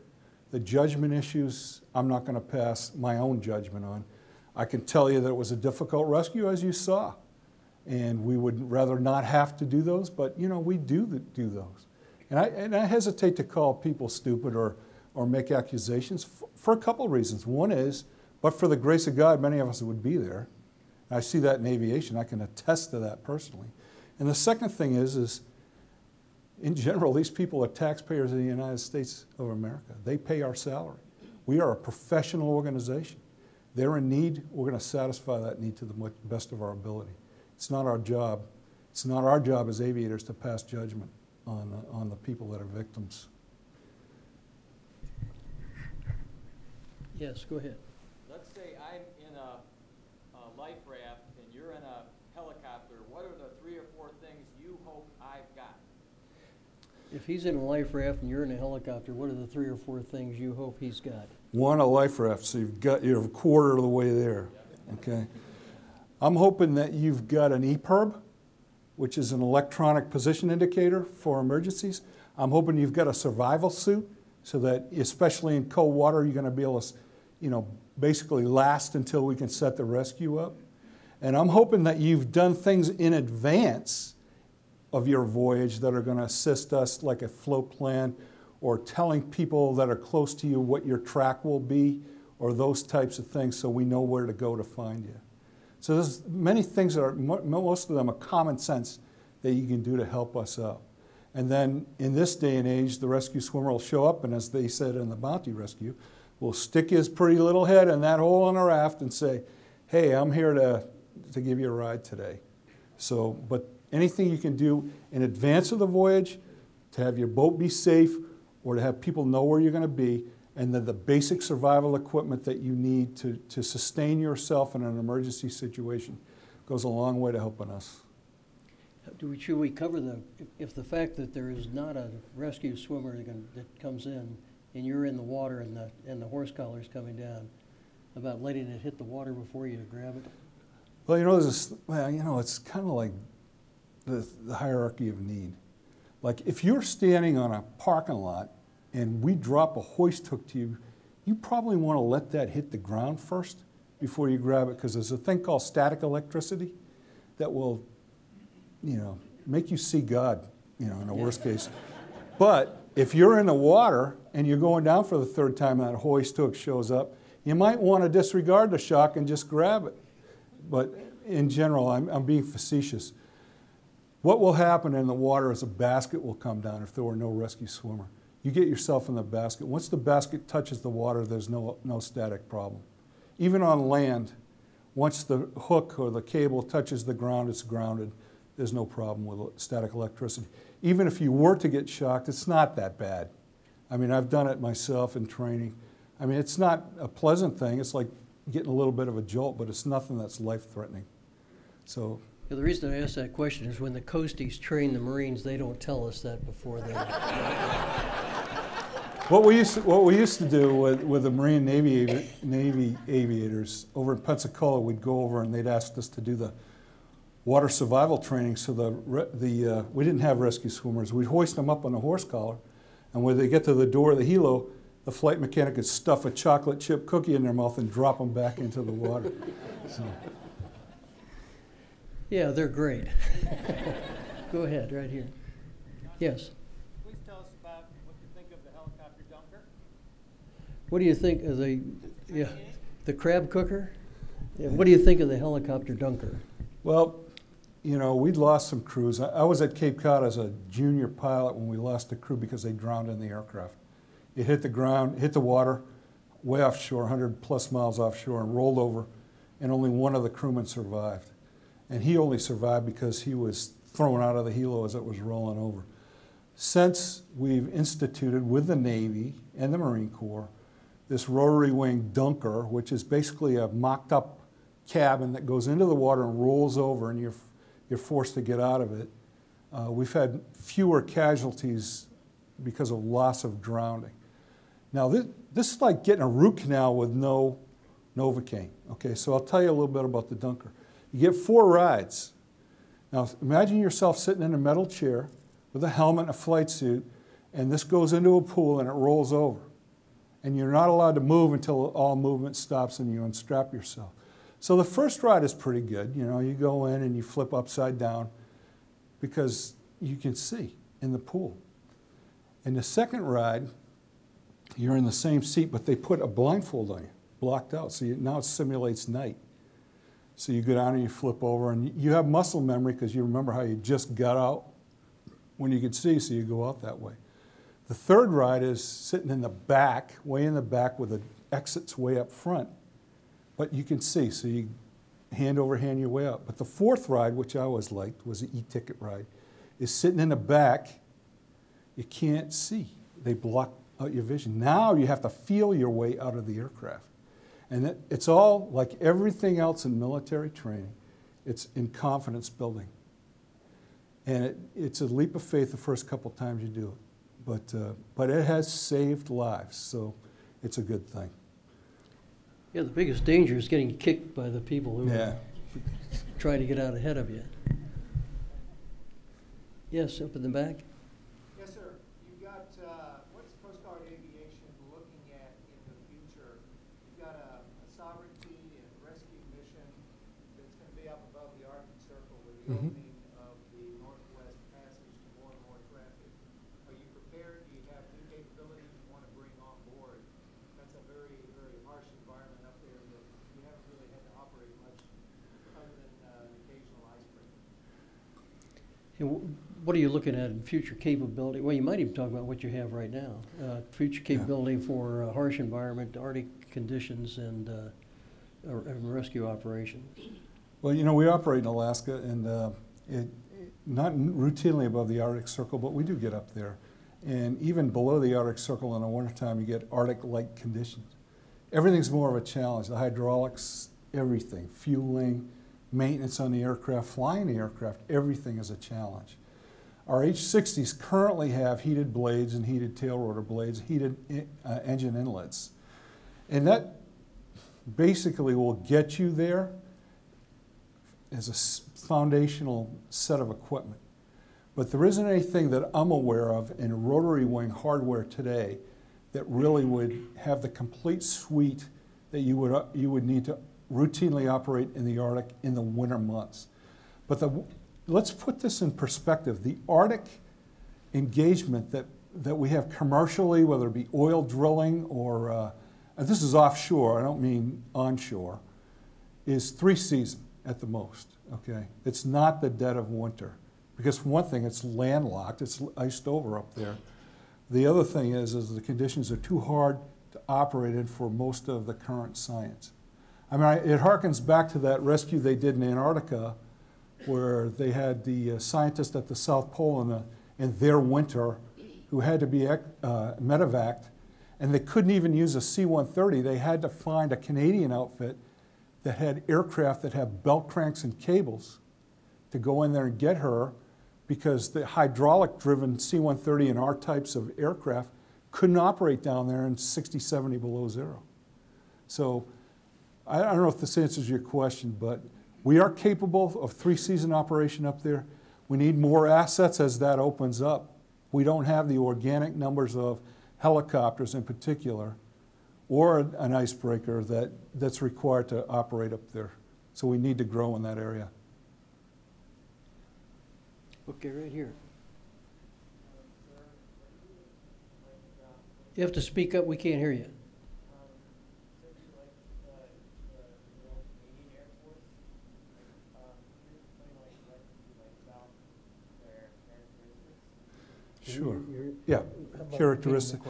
The judgment issues, I'm not going to pass my own judgment on. I can tell you that it was a difficult rescue, as you saw. And we would rather not have to do those, but, you know, we do those. And I hesitate to call people stupid or make accusations for a couple of reasons. One is, but for the grace of God, many of us would be there. I see that in aviation. I can attest to that personally. And the second thing is in general, these people are taxpayers of the United States of America. They pay our salary. We are a professional organization. They're in need. We're going to satisfy that need to the best of our ability. It's not our job. It's not our job as aviators to pass judgment on the people that are victims. Yes, go ahead. Let's say I'm in a life raft and you're in a helicopter. What are the 3 or 4 things you hope I've got? If he's in a life raft and you're in a helicopter, what are the 3 or 4 things you hope he's got? One, a life raft, so you're a quarter of the way there, okay? I'm hoping that you've got an EPIRB, which is an electronic position indicator for emergencies. I'm hoping you've got a survival suit so that, especially in cold water, you're going to be able to, you know, basically last until we can set the rescue up. And I'm hoping that you've done things in advance of your voyage that are going to assist us, like a float plan or telling people that are close to you what your track will be or those types of things so we know where to go to find you. So there's many things that are, most of them are common sense that you can do to help us out. And then in this day and age, the rescue swimmer will show up and, as they said in the Bounty rescue, will stick his pretty little head in that hole on a raft and say, hey, I'm here to give you a ride today. So, but anything you can do in advance of the voyage to have your boat be safe or to have people know where you're going to be, and then the basic survival equipment that you need to sustain yourself in an emergency situation goes a long way to helping us. Should we cover if the fact that there is not a rescue swimmer that comes in and you're in the water and the horse collar's coming down, about letting it hit the water before you grab it? Well, you know, it's kind of like the hierarchy of need. Like if you're standing on a parking lot and we drop a hoist hook to you, you probably want to let that hit the ground first before you grab it, because there's a thing called static electricity that will, you know, make you see God, you know, in the worst case. But if you're in the water and you're going down for the 3rd time and that hoist hook shows up, you might want to disregard the shock and just grab it. But in general, I'm being facetious. What will happen in the water is a basket will come down if there were no rescue swimmer. You get yourself in the basket. Once the basket touches the water, there's no static problem. Even on land, once the hook or the cable touches the ground, it's grounded. There's no problem with static electricity. Even if you were to get shocked, it's not that bad. I mean, I've done it myself in training. I mean, it's not a pleasant thing. It's like getting a little bit of a jolt, but it's nothing that's life-threatening. So. Yeah, the reason I asked that question is when the Coasties train the Marines, they don't tell us that before they. What we used to do with the Marine Navy aviators over in Pensacola, we'd go over and they'd ask us to do the water survival training. So we didn't have rescue swimmers. We'd hoist them up on a horse collar, and when they get to the door of the helo, the flight mechanic would stuff a chocolate chip cookie in their mouth and drop them back into the water. So. Yeah, they're great. Go ahead, right here. Yes. Please tell us about what you think of the helicopter dunker. What do you think of the crab cooker? Yeah, what do you think of the helicopter dunker? Well, you know, we'd lost some crews. I was at Cape Cod as a junior pilot when we lost a crew because they drowned in the aircraft. It hit the ground, hit the water, way offshore, 100 plus miles offshore, and rolled over, and only one of the crewmen survived. And he only survived because he was thrown out of the helo as it was rolling over. Since we've instituted with the Navy and the Marine Corps this rotary wing dunker, which is basically a mocked up cabin that goes into the water and rolls over, and you're forced to get out of it. We've had fewer casualties because of loss of drowning. Now this is like getting a root canal with no Novocaine. Okay, so I'll tell you a little bit about the dunker. You get 4 rides. Now imagine yourself sitting in a metal chair with a helmet and a flight suit, and this goes into a pool and it rolls over. And you're not allowed to move until all movement stops and you unstrap yourself. So the first ride is pretty good. You know, you go in and you flip upside down because you can see in the pool. In the second ride, you're in the same seat, but they put a blindfold on you, blocked out, so now it simulates night. So you go down and you flip over, and you have muscle memory because you remember how you just got out when you could see, so you go out that way. The third ride is sitting in the back, way in the back, with the exits way up front, but you can see, so you hand over hand your way up. But the fourth ride, which I always liked, was the e-ticket ride, is sitting in the back. You can't see. They block out your vision. Now you have to feel your way out of the aircraft. And it's all like everything else in military training. It's in confidence building. And it's a leap of faith the first couple times you do it. But it has saved lives, so it's a good thing. Yeah, the biggest danger is getting kicked by the people who are trying to get out ahead of you. Yes, up in the back. Yes, sir. You got what's Coast Guard aviation looking at in the future? You've got a sovereignty and rescue mission that's going to be up above the Arctic Circle with the opening of the Northwest Passage to more and more traffic. Are you prepared? Do you have new capabilities you want to bring on board? That's a very, very harsh environment up there that you haven't really had to operate much other than an occasional icebreaker. And what are you looking at in future capability? Well, you might even talk about what you have right now. Future capability for harsh environment, Arctic conditions, and rescue operations. Well, you know, we operate in Alaska, and not routinely above the Arctic Circle, but we do get up there. And even below the Arctic Circle in the wintertime, you get Arctic-like conditions. Everything's more of a challenge. The hydraulics, everything, fueling, maintenance on the aircraft, flying the aircraft, everything is a challenge. Our H-60s currently have heated blades and heated tail rotor blades, heated engine inlets. And that basically will get you there as a foundational set of equipment. But there isn't anything that I'm aware of in rotary wing hardware today that really would have the complete suite that you would need to routinely operate in the Arctic in the winter months. But let's put this in perspective. The Arctic engagement that we have commercially, whether it be oil drilling or, this is offshore, I don't mean onshore, is 3 seasons at the most, okay? It's not the dead of winter. Because for one thing, it's landlocked, it's iced over up there. The other thing is the conditions are too hard to operate in for most of the current science. I mean, it harkens back to that rescue they did in Antarctica, where they had the scientist at the South Pole in their winter who had to be medevaced, and they couldn't even use a C-130. They had to find a Canadian outfit that had aircraft that have belt cranks and cables to go in there and get her, because the hydraulic-driven C-130 and our types of aircraft couldn't operate down there in 60, 70 below zero. So I don't know if this answers your question, but we are capable of 3-season operation up there. We need more assets as that opens up. We don't have the organic numbers of helicopters in particular, or an icebreaker that's required to operate up there. So we need to grow in that area. Okay, right here. You have to speak up, we can't hear you. Sure. Yeah, characteristics.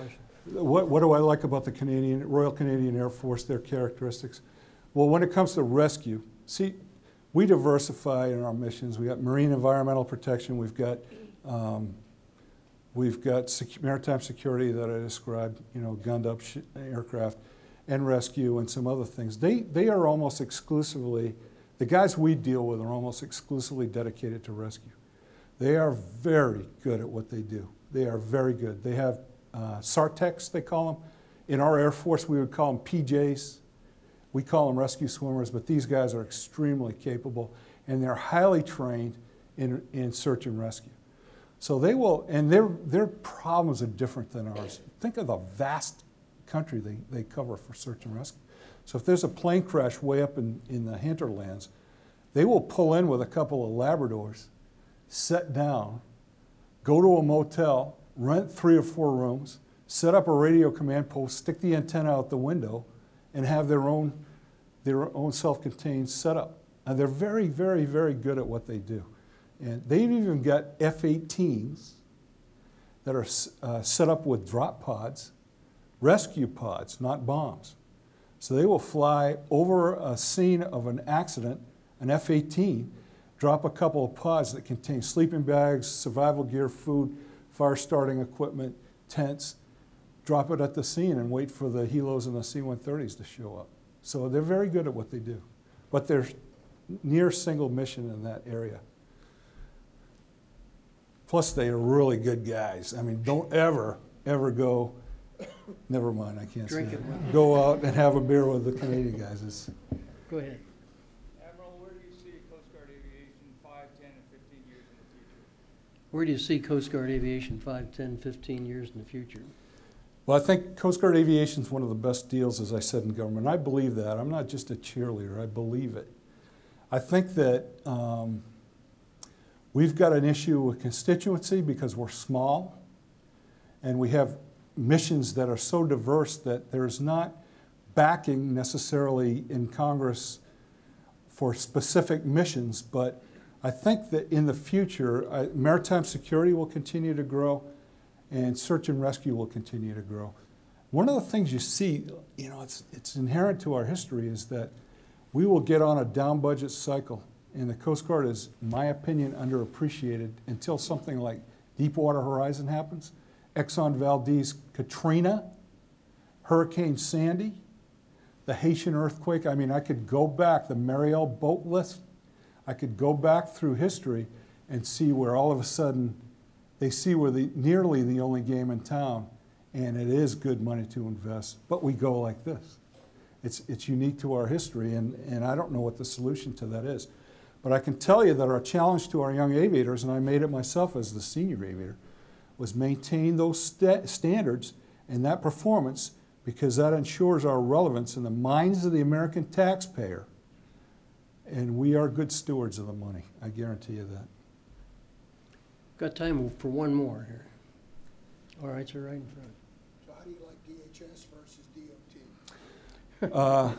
What do I like about the Royal Canadian Air Force, their characteristics? Well, when it comes to rescue, see, we diversify in our missions. We got marine environmental protection. We've got maritime security that I described, you know, gunned up aircraft, and rescue and some other things. They are almost exclusively, the guys we deal with are almost exclusively dedicated to rescue. They are very good at what they do. They are very good. They have SARTECs, they call them. In our Air Force, we would call them PJs. We call them rescue swimmers, but these guys are extremely capable, and they're highly trained in search and rescue. So they will, and their problems are different than ours. Think of the vast country they cover for search and rescue. So if there's a plane crash way up in the hinterlands, they will pull in with a couple of Labradors, sit down, go to a motel, rent 3 or 4 rooms, set up a radio command post, stick the antenna out the window, and have their own self-contained setup. And they're very, very, very good at what they do. And they've even got F-18s that are set up with drop pods, rescue pods, not bombs. So they will fly over a scene of an accident, an F-18, drop a couple of pods that contain sleeping bags, survival gear, food, fire starting equipment, tents, drop it at the scene and wait for the helos and the C-130s to show up. So they're very good at what they do. But they're near single mission in that area. Plus they are really good guys. I mean, don't ever go, never mind, I can't say it. Go out and have a beer with the Canadian guys. Go ahead. Where do you see Coast Guard Aviation 5, 10, 15 years in the future? Well, I think Coast Guard Aviation is one of the best deals, as I said, in government. I believe that. I'm not just a cheerleader. I believe it. I think that we've got an issue with constituency because we're small, and we have missions that are so diverse that there's not backing necessarily in Congress for specific missions, but I think that in the future, maritime security will continue to grow and search and rescue will continue to grow. One of the things you see, you know, it's inherent to our history, is that we will get on a down budget cycle, and the Coast Guard is, in my opinion, underappreciated until something like Deepwater Horizon happens. Exxon Valdez Katrina, Hurricane Sandy, the Haitian earthquake. I mean, I could go back, the Mariel boat list, I could go back through history and see where all of a sudden they see we're nearly the only game in town, and it is good money to invest. But we go like this. It's unique to our history, and I don't know what the solution to that is. But I can tell you that our challenge to our young aviators, and I made it myself as the senior aviator, was maintain those standards and that performance, because that ensures our relevance in the minds of the American taxpayer. And we are good stewards of the money. I guarantee you that. Got time for one more here. All right, sir, right in front. So how do you like DHS versus DOT?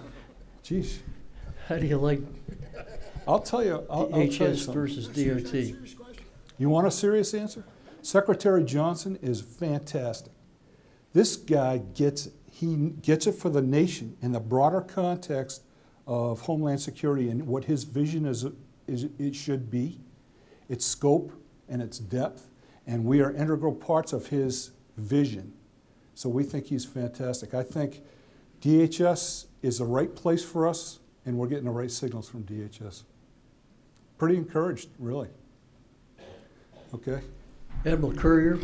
Geez. How do you like I'll tell you DHS something. versus DOT? You want a serious answer? Secretary Johnson is fantastic. This guy gets it for the nation in the broader context of Homeland Security and what his vision is it should be, its scope and its depth, and we are integral parts of his vision. So we think he's fantastic. I think DHS is the right place for us, and we're getting the right signals from DHS. Pretty encouraged, really. Okay. Admiral Currier,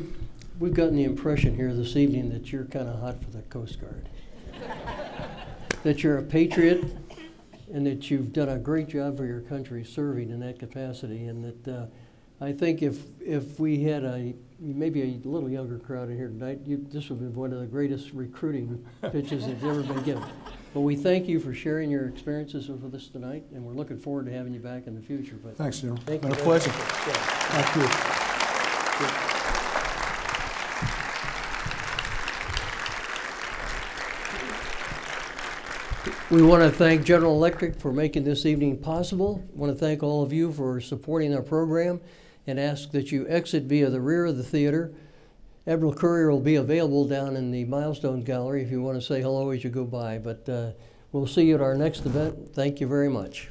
we've gotten the impression here this evening that you're kind of hot for the Coast Guard. That you're a patriot, and that you've done a great job for your country serving in that capacity, and that I think if we had maybe a little younger crowd in here tonight, this would have been one of the greatest recruiting pitches that's ever been given. But we thank you for sharing your experiences with us tonight, and we're looking forward to having you back in the future. But thanks, General. Thank Been you. a pleasure. Yeah. Thank you. We want to thank General Electric for making this evening possible. I want to thank all of you for supporting our program and ask that you exit via the rear of the theater. Admiral Currier will be available down in the Milestones Gallery if you want to say hello as you go by. But we'll see you at our next event. Thank you very much.